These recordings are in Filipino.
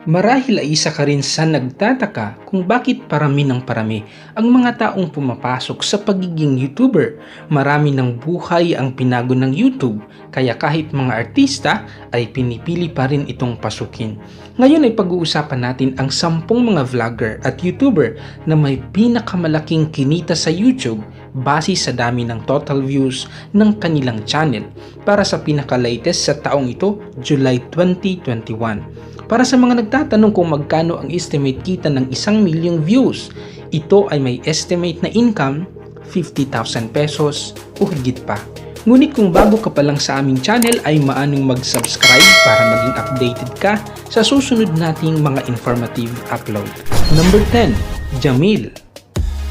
Marahil ay isa ka rin sa nagtataka kung bakit parami ng parami ang mga taong pumapasok sa pagiging YouTuber. Marami ng buhay ang pinago ng YouTube, kaya kahit mga artista ay pinipili pa rin itong pasukin. Ngayon ay pag-uusapan natin ang 10 mga vlogger at YouTuber na may pinakamalaking kinita sa YouTube base sa dami ng total views ng kanilang channel para sa pinaka-latest sa taong ito, July 2021. Para sa mga nagtatanong kung magkano ang estimate kita ng 1 milyong views, ito ay may estimate na income 50,000 pesos o higit pa. Ngunit kung bago ka pa lang sa aming channel ay maanong mag-subscribe para maging updated ka sa susunod nating mga informative upload. Number 10. Jamil.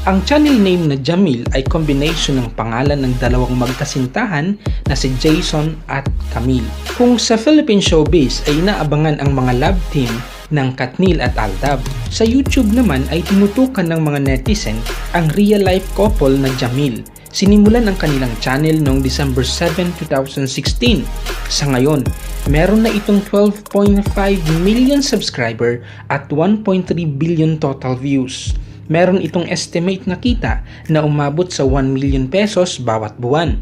Ang channel name na Jamil ay combination ng pangalan ng dalawang magkasintahan na si Jason at Camille. Kung sa Philippine showbiz ay inaabangan ang mga love team ng Katnil at Aldab, sa YouTube naman ay tinutukan ng mga netizen ang real-life couple na Jamil. Sinimulan ang kanilang channel noong December 7, 2016. Sa ngayon, meron na itong 12.5 million subscriber at 1.3 billion total views. Meron itong estimate na kita na umabot sa 1 million pesos bawat buwan.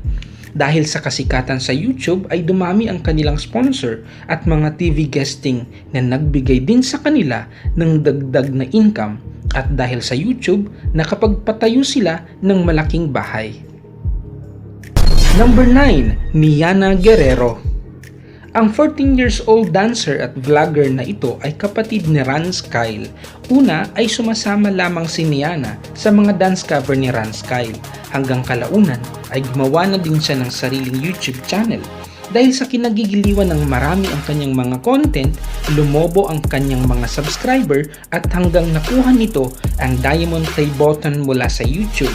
Dahil sa kasikatan sa YouTube ay dumami ang kanilang sponsor at mga TV guesting na nagbigay din sa kanila ng dagdag na income, at dahil sa YouTube nakapagpatayo sila ng malaking bahay. Number 9. Niana Guerrero. Ang 14 years old dancer at vlogger na ito ay kapatid ni Rance Kyle. Una ay sumasama lamang si Niana sa mga dance cover ni Rance Kyle. Hanggang kalaunan ay gumawa na din siya ng sariling YouTube channel. Dahil sa kinagigiliwan ng marami ang kanyang mga content, lumobo ang kanyang mga subscriber at hanggang nakuha nito ang Diamond Play button mula sa YouTube.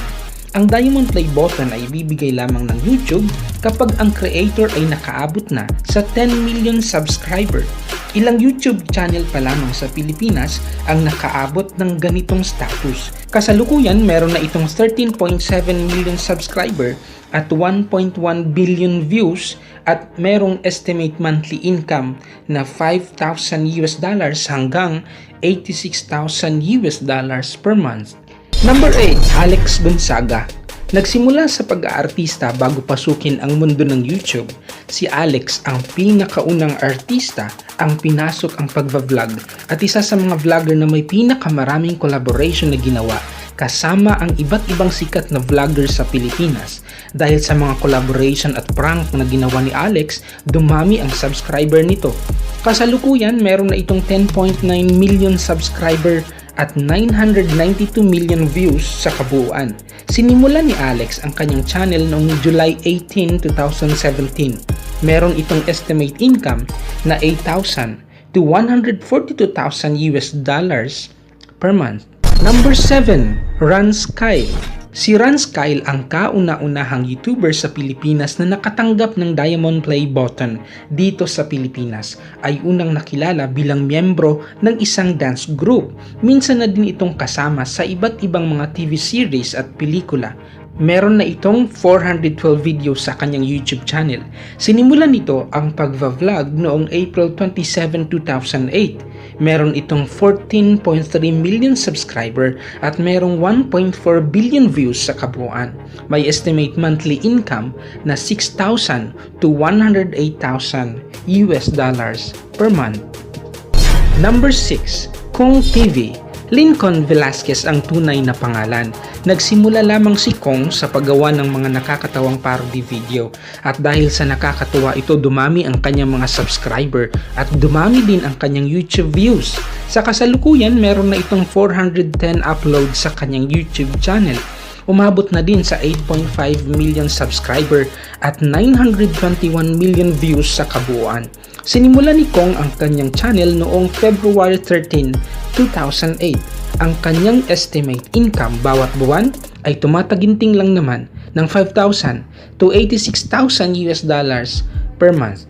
Ang Diamond Play button ay ibibigay lamang ng YouTube kapag ang creator ay nakaabot na sa 10 million subscriber. Ilang YouTube channel pa lamang sa Pilipinas ang nakaabot ng ganitong status. Kasalukuyan, meron na itong 13.7 million subscriber at 1.1 billion views at merong estimate monthly income na $5,000 hanggang $86,000 per month. Number 8. Alex Gonzaga. Nagsimula sa pag-aartista bago pasukin ang mundo ng YouTube. Si Alex ang pinakaunang artista ang pinasok ang pagva-vlog at isa sa mga vlogger na may pinakamaraming collaboration na ginawa kasama ang iba't ibang sikat na vlogger sa Pilipinas. Dahil sa mga collaboration at prank na ginawa ni Alex, dumami ang subscriber nito. Kasalukuyan, meron na itong 10.9 million subscriber at 992 million views sa kabuuan. Sinimulan ni Alex ang kanyang channel noong July 18, 2017. Meron itong estimate income na $8,000 to $142,000 per month. Number 7. Rance Kyle. Si Rance Kyle ang kauna-unahang YouTuber sa Pilipinas na nakatanggap ng Diamond Play button dito sa Pilipinas. Ay unang nakilala bilang miyembro ng isang dance group. Minsan na din itong kasama sa iba't ibang mga TV series at pelikula. Meron na itong 412 videos sa kanyang YouTube channel. Sinimulan nito ang pagva-vlog noong April 27, 2008. Meron itong 14.3 million subscriber at merong 1.4 billion views sa kabuuan. May estimate monthly income na $6,000 to $108,000 per month. Number 6. Kong TV. Lincoln Velasquez ang tunay na pangalan. Nagsimula lamang si Kong sa paggawa ng mga nakakatawang parody video at dahil sa nakakatuwa ito, dumami ang kanyang mga subscriber at dumami din ang kanyang YouTube views. Sa kasalukuyan, meron na itong 410 uploads sa kanyang YouTube channel. Umabot na din sa 8.5 million subscriber at 921 million views sa kabuuan. Sinimula ni Kong ang kanyang channel noong February 13, 2008. Ang kanyang estimate income bawat buwan ay tumataginting lang naman ng $5,000 to $86,000 per month.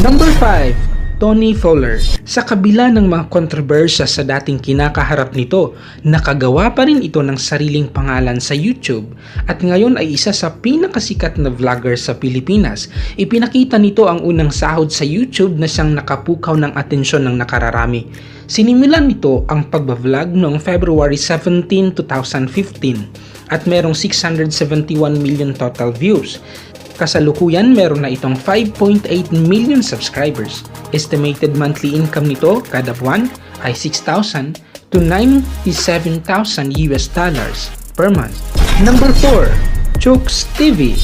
Number 5. Tony Fowler. Sa kabila ng mga kontrobersya sa dating kinakaharap nito, nakagawa pa rin ito ng sariling pangalan sa YouTube at ngayon ay isa sa pinakasikat na vlogger sa Pilipinas. Ipinakita nito ang unang sahod sa YouTube na siyang nakapukaw ng atensyon ng nakararami. Sinimulan nito ang pagbablog noong February 17, 2015 at merong 671 million total views. Kasalukuyan meron na itong 5.8 million subscribers. Estimated monthly income nito kada buwan ay $6,000 to $97,000 per month. Number 4, Chooks TV.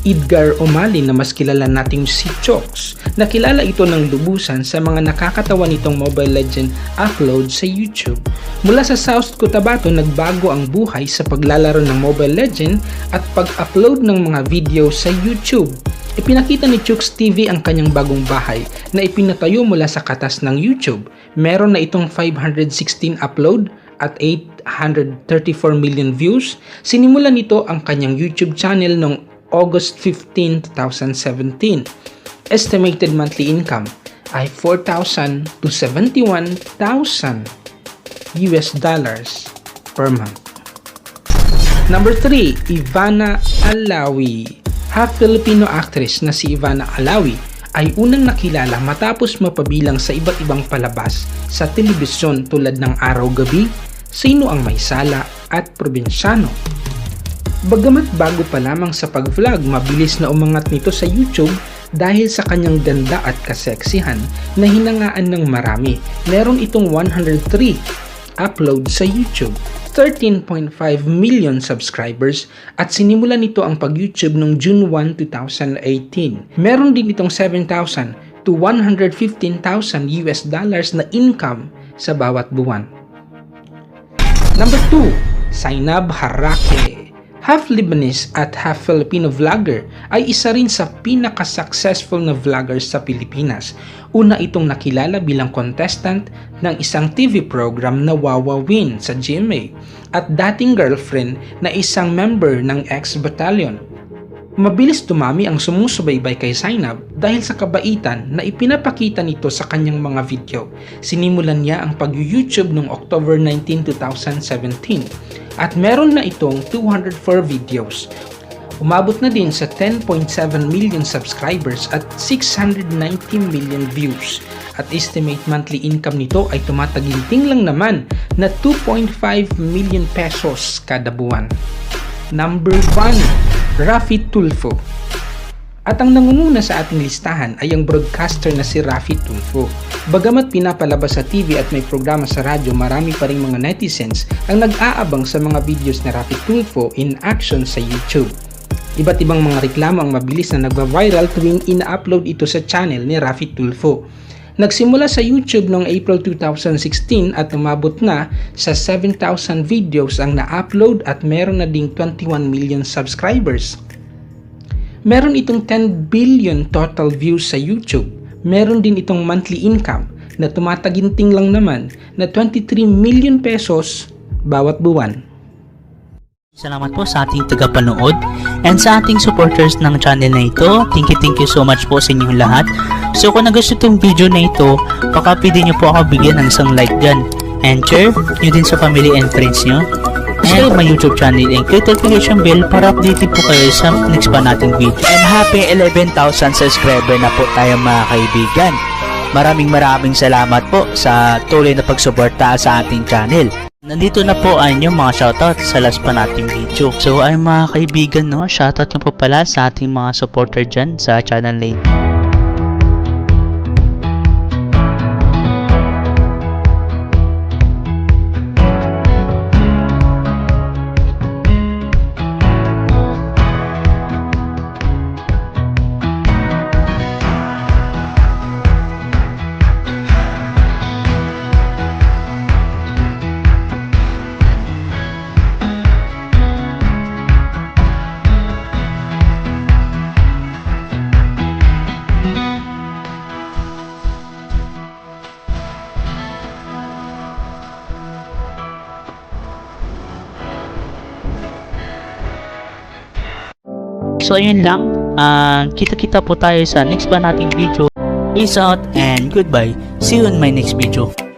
Edgar O'Malley na mas kilala nating si Chooks. Nakilala ito ng lubusan sa mga nakakatawa nitong Mobile Legend upload sa YouTube. Mula sa South Cotabato, nagbago ang buhay sa paglalaro ng Mobile Legend at pag-upload ng mga video sa YouTube. Ipinakita ni Chooks TV ang kanyang bagong bahay na ipinatayo mula sa katas ng YouTube. Meron na itong 516 upload at 834 million views. Sinimulan nito ang kanyang YouTube channel noong August 15, 2017. Estimated monthly income ay $4,000 to $71,000 per month. Number 3, Ivana Alawi. Half Filipino actress na si Ivana Alawi ay unang nakilala matapos mapabilang sa iba't ibang palabas sa telebisyon tulad ng Araw-Gabi, Sino ang May Sala at Probinsyano. Bagamat bago pa lamang sa pag-vlog, mabilis na umangat nito sa YouTube dahil sa kanyang ganda at kaseksihan na hinangaan ng marami. Meron itong 103 upload sa YouTube, 13.5 million subscribers at sinimulan nito ang pag-YouTube noong June 1, 2018. Meron din itong 7,000 to $115,000 na income sa bawat buwan. Number 2, Zainab Harake. Half Lebanese at half Filipino vlogger ay isa rin sa pinaka-successful na vloggers sa Pilipinas. Una itong nakilala bilang contestant ng isang TV program na Wawawin sa GMA at dating girlfriend na isang member ng X-Battalion. Mabilis tumami ang sumusubaybay kay Zainab dahil sa kabaitan na ipinapakita nito sa kanyang mga video. Sinimulan niya ang pag-YouTube noong October 19, 2017 at meron na itong 204 videos. Umabot na din sa 10.7 million subscribers at 690 million views. At estimate monthly income nito ay tumataginting lang naman na 2.5 million pesos kada buwan. Number 1, Raffy Tulfo. At ang nangunguna sa ating listahan ay ang broadcaster na si Raffy Tulfo. Bagamat pinapalabas sa TV at may programa sa radyo, marami pa ring mga netizens ang nag-aabang sa mga videos ni Raffy Tulfo in action sa YouTube. Iba't ibang mga reklamo ang mabilis na nagva-viral tuwing ina-upload ito sa channel ni Raffy Tulfo. Nagsimula sa YouTube noong April 2016 at umabot na sa 7,000 videos ang na-upload at meron na ding 21 million subscribers. Meron itong 10 billion total views sa YouTube. Meron din itong monthly income na tumataginting lang naman na 23 million pesos bawat buwan. Salamat po sa ating tagapanood and sa ating supporters ng channel na ito. Thank you so much po sa inyong lahat. So kung nagustuhan itong video na ito, baka pwede nyo po ako bigyan ng isang like dyan. And share nyo din sa family and friends nyo. Subscribe my YouTube channel and click the notification bell para updated po kayo sa next pa nating video. And happy 11,000 subscriber na po tayo mga kaibigan. Maraming salamat po sa tuloy na pagsuporta sa ating channel. Nandito na po ang inyong mga shoutout sa last pa nating video. So ay mga kaibigan, no, shoutout na po pala sa ating mga supporter dyan sa channel na ito. So ayun lang, kita-kita po tayo sa next ba nating video. Peace out and goodbye. See you in my next video.